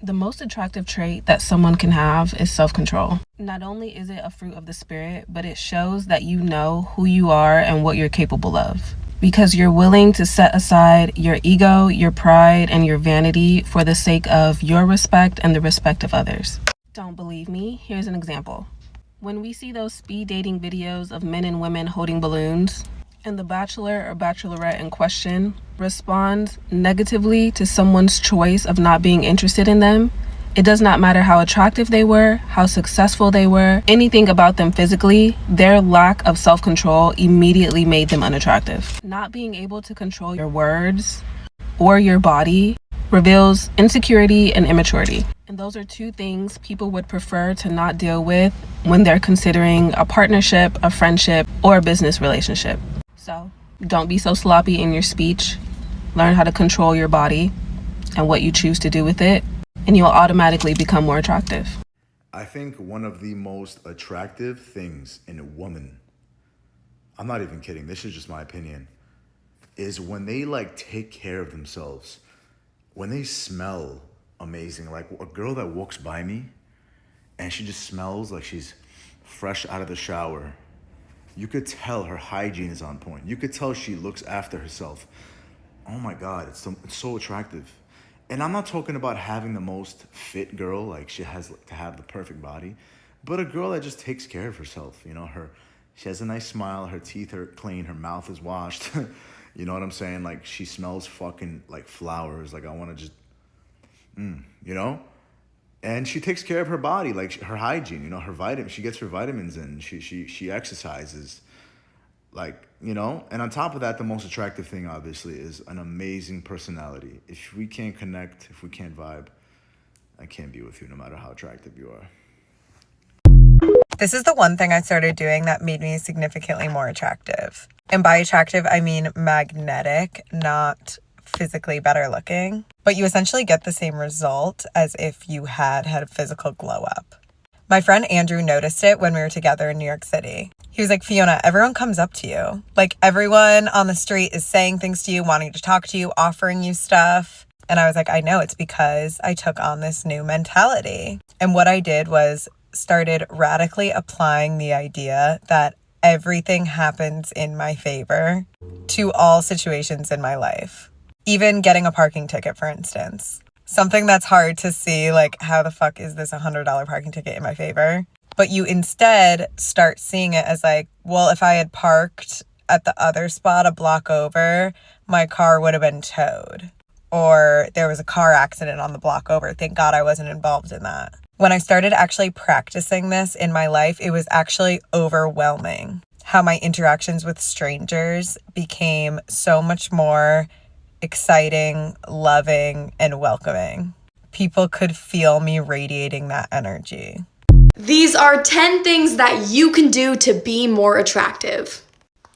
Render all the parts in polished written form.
The most attractive trait that someone can have is self-control. Not only is it a fruit of the spirit, but it shows that you know who you are and what you're capable of. Because you're willing to set aside your ego, your pride, and your vanity for the sake of your respect and the respect of others. Don't believe me? Here's an example. When we see those speed dating videos of men and women holding balloons, and the bachelor or bachelorette in question responds negatively to someone's choice of not being interested in them, it does not matter how attractive they were, how successful they were, anything about them physically, their lack of self-control immediately made them unattractive. Not being able to control your words or your body reveals insecurity and immaturity. And those are two things people would prefer to not deal with when they're considering a partnership, a friendship, or a business relationship. So don't be so sloppy in your speech. Learn how to control your body and what you choose to do with it, and you'll automatically become more attractive. I think one of the most attractive things in a woman, I'm not even kidding, this is just my opinion, is when they take care of themselves, when they smell amazing. Like a girl that walks by me and she just smells like she's fresh out of the shower. You could tell her hygiene is on point. You could tell she looks after herself. Oh my God, it's so attractive. And I'm not talking about having the most fit girl, like she has to have the perfect body, but a girl that just takes care of herself. She has a nice smile, her teeth are clean, her mouth is washed. You know what I'm saying? Like she smells fucking like flowers. Like I want to just, And she takes care of her body, like her hygiene, her vitamins. She gets her vitamins in. She exercises, and on top of that, the most attractive thing, obviously, is an amazing personality. If we can't connect, if we can't vibe, I can't be with you no matter how attractive you are. This is the one thing I started doing that made me significantly more attractive. And by attractive, I mean magnetic, not physically better looking. But you essentially get the same result as if you had a physical glow up. My friend Andrew noticed it when we were together in New York City. He was like, Fiona, everyone comes up to you. Like everyone on the street is saying things to you, wanting to talk to you, offering you stuff. And I was like, I know, it's because I took on this new mentality. And what I did was started radically applying the idea that everything happens in my favor to all situations in my life. Even getting a parking ticket, for instance. Something that's hard to see, like, how the fuck is this $100 parking ticket in my favor? But you instead start seeing it as like, well, if I had parked at the other spot a block over, my car would have been towed. Or there was a car accident on the block over. Thank God I wasn't involved in that. When I started actually practicing this in my life, it was actually overwhelming how my interactions with strangers became so much more exciting, loving, and welcoming. People could feel me radiating that energy. These are 10 things that you can do to be more attractive.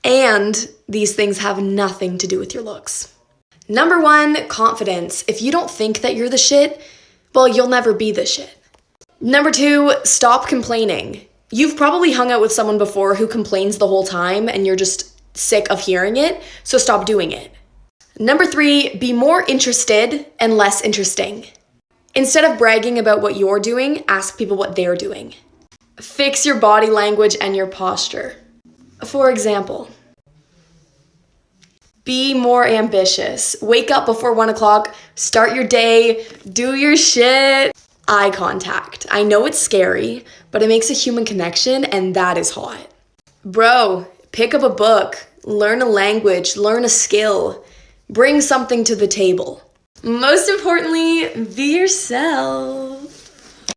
And these things have nothing to do with your looks. Number 1, confidence. If you don't think that you're the shit, well, you'll never be the shit. Number 2, stop complaining. You've probably hung out with someone before who complains the whole time and you're just sick of hearing it, so stop doing it. Number 3, be more interested and less interesting. Instead of bragging about what you're doing, ask people what they're doing. Fix your body language and your posture. For example, be more ambitious. Wake up before 1 o'clock, start your day, do your shit. Eye contact. I know it's scary, but it makes a human connection, and that is hot. Bro, pick up a book, learn a language, learn a skill, bring something to the table. Most importantly, be yourself.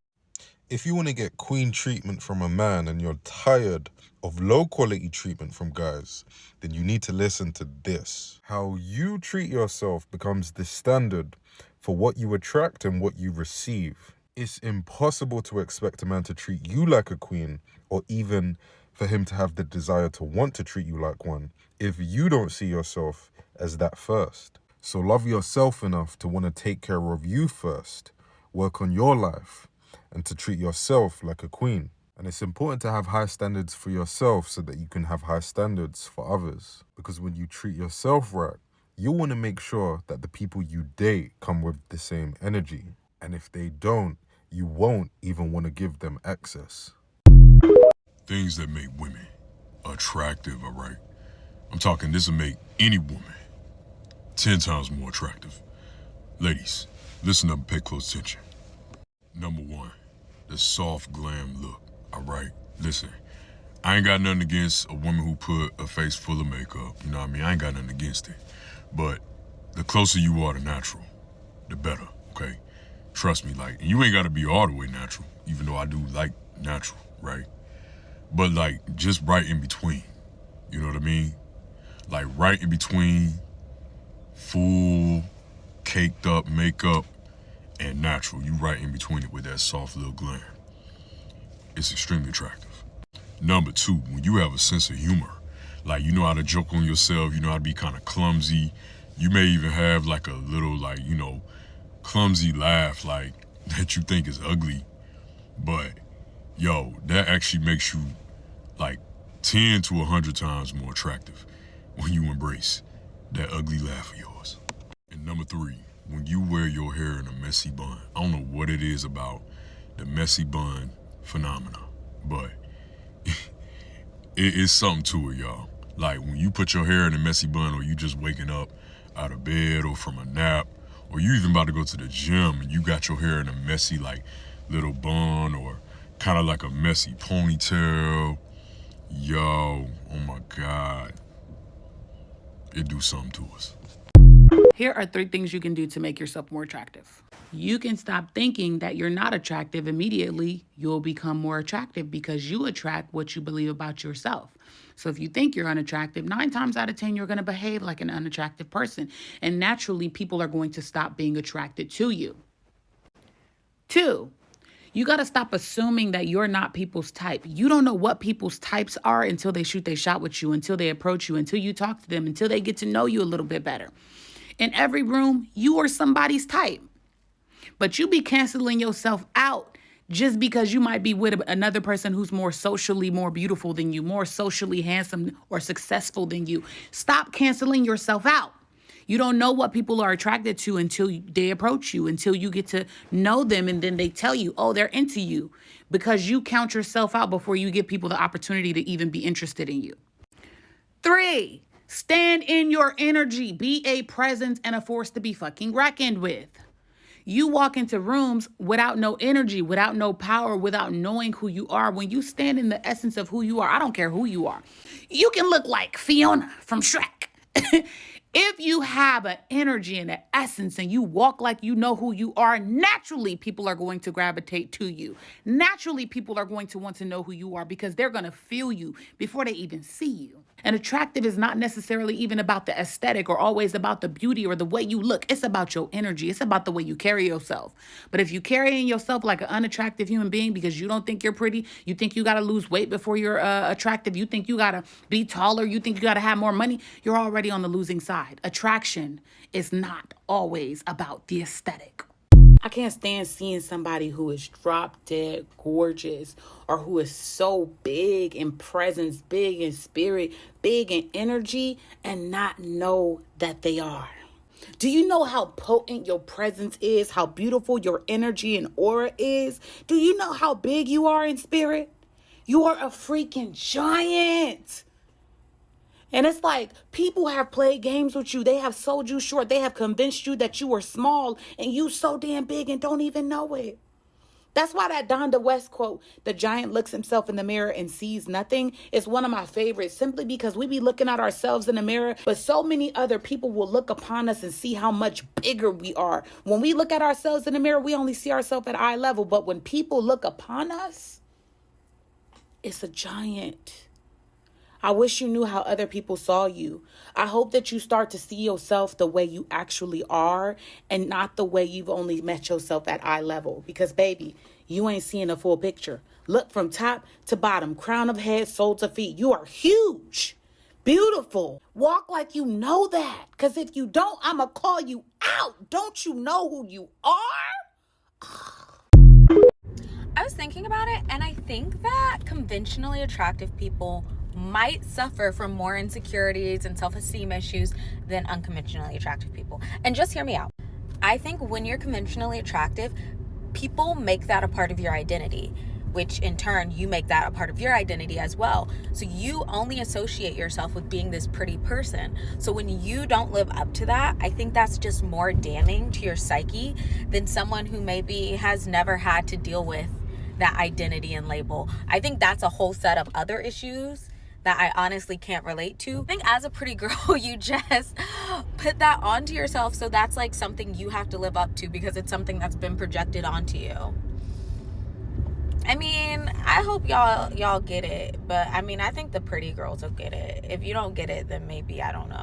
If you want to get queen treatment from a man and you're tired of low quality treatment from guys, then you need to listen to this. How you treat yourself becomes the standard for what you attract and what you receive. It's impossible to expect a man to treat you like a queen, or even for him to have the desire to want to treat you like one, if you don't see yourself as that first. So love yourself enough to want to take care of you first, work on your life, and to treat yourself like a queen. And it's important to have high standards for yourself so that you can have high standards for others. Because when you treat yourself right, you want to make sure that the people you date come with the same energy. And if they don't, you won't even want to give them access. Things that make women attractive, all right? I'm talking this will make any woman 10 times more attractive. Ladies, listen up and pay close attention. Number one, the soft glam look, all right? Listen, I ain't got nothing against a woman who put a face full of makeup, you know what I mean? I ain't got nothing against it. But the closer you are to natural, the better, okay? Trust me, like, you ain't gotta be all the way natural, even though I do like natural, right? But like, just right in between, you know what I mean? Like right in between full caked up makeup and natural. You right in between it with that soft little glam. It's extremely attractive. Number two, when you have a sense of humor, like you know how to joke on yourself, you know how to be kind of clumsy. You may even have like a little like, you know, clumsy laugh like that you think is ugly. But yo, that actually makes you like 10 to 100 times more attractive when you embrace that ugly laugh of yours. And number three, when you wear your hair in a messy bun, I don't know what it is about the messy bun phenomena, but it is something to it, y'all. Like when you put your hair in a messy bun, or you just waking up out of bed or from a nap, or you even about to go to the gym and you got your hair in a messy like little bun or kind of like a messy ponytail, yo, oh my God, it do something to us. Here are 3 things you can do to make yourself more attractive. You can stop thinking that you're not attractive immediately. You'll become more attractive because you attract what you believe about yourself. So if you think you're unattractive, 9 times out of 10, you're going to behave like an unattractive person. And naturally, people are going to stop being attracted to you. 2, you got to stop assuming that you're not people's type. You don't know what people's types are until they shoot their shot with you, until they approach you, until you talk to them, until they get to know you a little bit better. In every room, you are somebody's type. But you be canceling yourself out just because you might be with another person who's more socially more beautiful than you, more socially handsome or successful than you. Stop canceling yourself out. You don't know what people are attracted to until they approach you, until you get to know them, and then they tell you, oh, they're into you, because you count yourself out before you give people the opportunity to even be interested in you. 3, stand in your energy. Be a presence and a force to be fucking reckoned with. You walk into rooms without no energy, without no power, without knowing who you are. When you stand in the essence of who you are, I don't care who you are. You can look like Fiona from Shrek. If you have an energy and an essence and you walk like you know who you are, naturally people are going to gravitate to you. Naturally people are going to want to know who you are because they're going to feel you before they even see you. And attractive is not necessarily even about the aesthetic or always about the beauty or the way you look. It's about your energy. It's about the way you carry yourself. But if you carrying yourself like an unattractive human being because you don't think you're pretty, you think you got to lose weight before you're attractive, you think you got to be taller, you think you got to have more money, you're already on the losing side. Attraction is not always about the aesthetic. I can't stand seeing somebody who is drop dead gorgeous or who is so big in presence, big in spirit, big in energy, and not know that they are. Do you know how potent your presence is, how beautiful your energy and aura is? Do you know how big you are in spirit? You are a freaking giant. And it's like people have played games with you. They have sold you short. They have convinced you that you are small and you so damn big and don't even know it. That's why that Donda West quote, "The giant looks himself in the mirror and sees nothing," is one of my favorites, simply because we be looking at ourselves in the mirror, but so many other people will look upon us and see how much bigger we are. When we look at ourselves in the mirror, we only see ourselves at eye level, but when people look upon us, it's a giant. I wish you knew how other people saw you. I hope that you start to see yourself the way you actually are and not the way you've only met yourself at eye level. Because, baby, you ain't seeing a full picture. Look from top to bottom, crown of head, sole to feet. You are huge, beautiful. Walk like you know that. Because if you don't, I'ma call you out. Don't you know who you are? I was thinking about it, and I think that conventionally attractive people might suffer from more insecurities and self-esteem issues than unconventionally attractive people. And just hear me out. I think when you're conventionally attractive, people make that a part of your identity, which in turn you make that a part of your identity as well. So you only associate yourself with being this pretty person. So when you don't live up to that, I think that's just more damning to your psyche than someone who maybe has never had to deal with that identity and label. I think that's a whole set of other issues that I honestly can't relate to. I think as a pretty girl, you just put that onto yourself. So that's like something you have to live up to because it's something that's been projected onto you. I mean, I hope y'all get it. But I mean, I think the pretty girls will get it. If you don't get it, then maybe, I don't know.